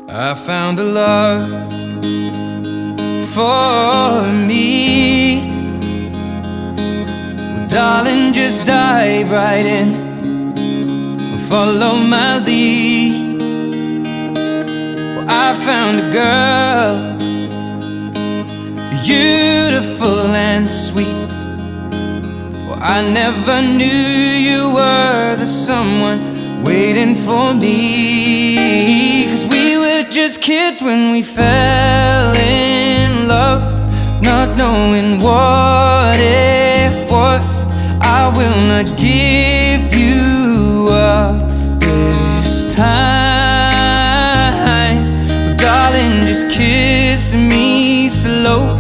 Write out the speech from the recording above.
I found a love for me. Well, darling, just dive right in and follow my lead. Well, I found a girl, beautiful and sweet. Well, I never knew you were the someone waiting for me. 'Cause we were just kids when we fell in love, not knowing what it was. I will not give you up this time. Darling, just kiss me slow.